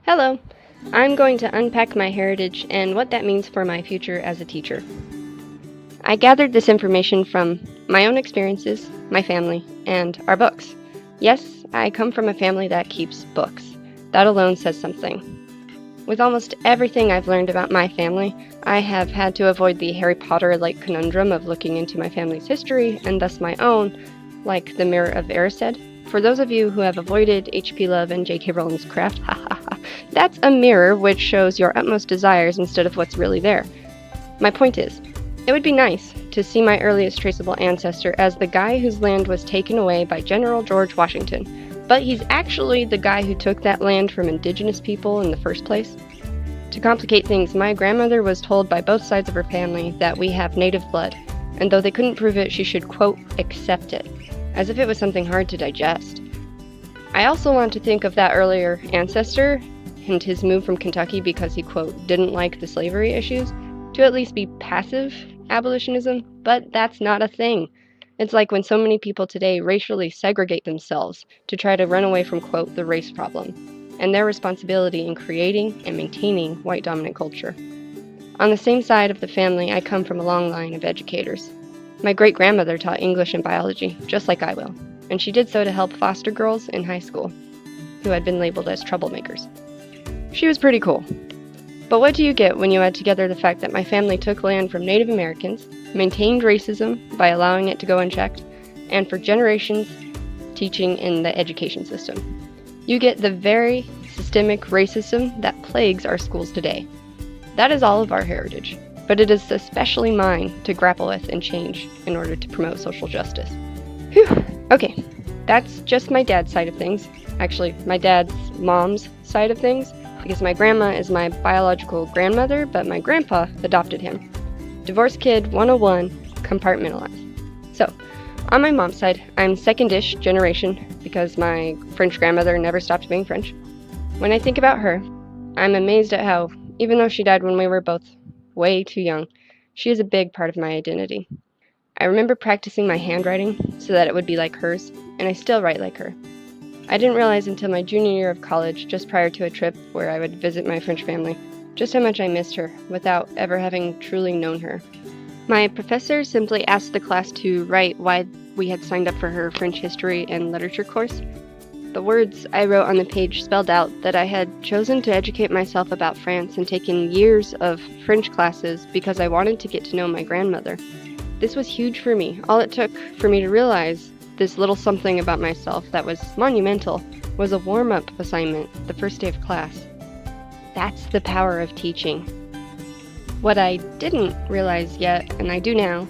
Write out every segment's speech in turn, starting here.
Hello! I'm going to unpack my heritage and what that means for my future as a teacher. I gathered this information from my own experiences, my family, and our books. Yes, I come from a family that keeps books. That alone says something. With almost everything I've learned about my family, I have had to avoid the Harry Potter-like conundrum of looking into my family's history, and thus my own, like the Mirror of Erised. For those of you who have avoided H.P. Love and J.K. Rowling's craft, that's a mirror which shows your utmost desires instead of what's really there. My point is, it would be nice to see my earliest traceable ancestor as the guy whose land was taken away by General George Washington, but he's actually the guy who took that land from indigenous people in the first place. To complicate things, my grandmother was told by both sides of her family that we have native blood, and though they couldn't prove it, she should, quote, accept it, as if it was something hard to digest. I also want to think of that earlier ancestor and his move from Kentucky because he, quote, didn't like the slavery issues, to at least be passive abolitionism, but that's not a thing. It's like when so many people today racially segregate themselves to try to run away from, quote, the race problem, and their responsibility in creating and maintaining white dominant culture. On the same side of the family, I come from a long line of educators. My great-grandmother taught English and biology, just like I will, and she did so to help foster girls in high school who had been labeled as troublemakers. She was pretty cool. But what do you get when you add together the fact that my family took land from Native Americans, maintained racism by allowing it to go unchecked, and for generations teaching in the education system? You get the very systemic racism that plagues our schools today. That is all of our heritage, but it is especially mine to grapple with and change in order to promote social justice. Whew. Okay, that's just my dad's side of things. Actually, my dad's mom's side of things, because my grandma is my biological grandmother, but my grandpa adopted him. Divorce Kid 101, compartmentalized. So, on my mom's side, I'm second-ish generation because my French grandmother never stopped being French. When I think about her, I'm amazed at how, even though she died when we were both way too young, she is a big part of my identity. I remember practicing my handwriting so that it would be like hers, and I still write like her. I didn't realize until my junior year of college, just prior to a trip where I would visit my French family, just how much I missed her without ever having truly known her. My professor simply asked the class to write why we had signed up for her French history and literature course. The words I wrote on the page spelled out that I had chosen to educate myself about France and taken years of French classes because I wanted to get to know my grandmother. This was huge for me. All it took for me to realize this little something about myself that was monumental was a warm-up assignment the first day of class. That's the power of teaching. What I didn't realize yet, and I do now,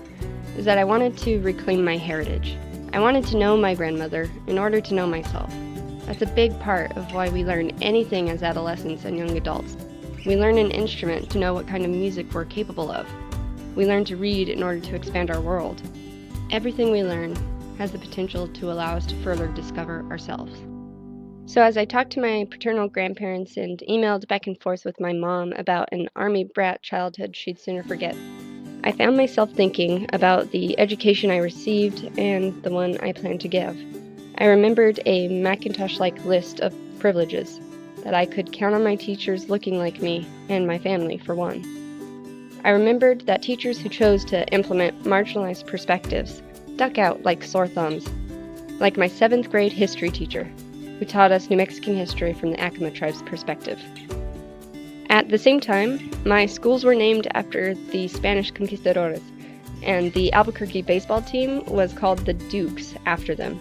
is that I wanted to reclaim my heritage. I wanted to know my grandmother in order to know myself. That's a big part of why we learn anything as adolescents and young adults. We learn an instrument to know what kind of music we're capable of. We learn to read in order to expand our world. Everything we learn has the potential to allow us to further discover ourselves. So as I talked to my paternal grandparents and emailed back and forth with my mom about an army brat childhood she'd sooner forget, I found myself thinking about the education I received and the one I plan to give. I remembered a Macintosh-like list of privileges that I could count on my teachers looking like me and my family, for one. I remembered that teachers who chose to implement marginalized perspectives stuck out like sore thumbs, like my 7th grade history teacher, who taught us New Mexican history from the Acoma tribe's perspective. At the same time, my schools were named after the Spanish conquistadores, and the Albuquerque baseball team was called the Dukes after them.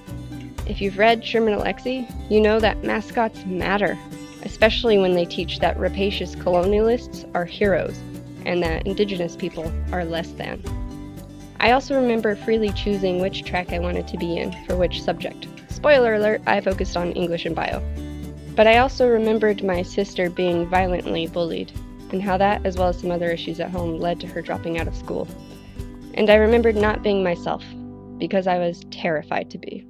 If you've read Sherman Alexie, you know that mascots matter, especially when they teach that rapacious colonialists are heroes and that indigenous people are less than. I also remember freely choosing which track I wanted to be in for which subject. Spoiler alert, I focused on English and bio. But I also remembered my sister being violently bullied, and how that, as well as some other issues at home, led to her dropping out of school. And I remembered not being myself, because I was terrified to be.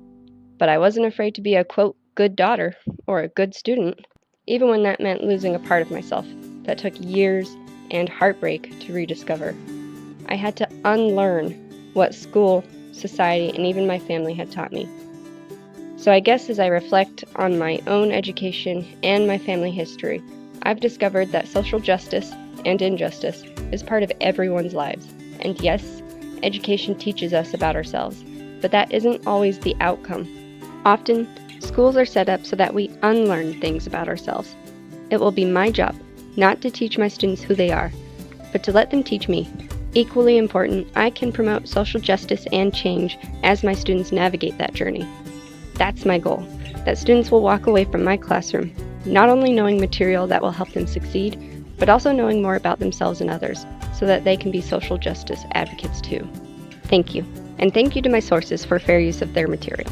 But I wasn't afraid to be a, quote, good daughter, or a good student, even when that meant losing a part of myself that took years and heartbreak to rediscover. I had to unlearn what school, society, and even my family had taught me. So I guess as I reflect on my own education and my family history, I've discovered that social justice and injustice is part of everyone's lives. And yes, education teaches us about ourselves, but that isn't always the outcome. Often, schools are set up so that we unlearn things about ourselves. It will be my job not to teach my students who they are, but to let them teach me. Equally important, I can promote social justice and change as my students navigate that journey. That's my goal, that students will walk away from my classroom not only knowing material that will help them succeed, but also knowing more about themselves and others so that they can be social justice advocates too. Thank you, and thank you to my sources for fair use of their material.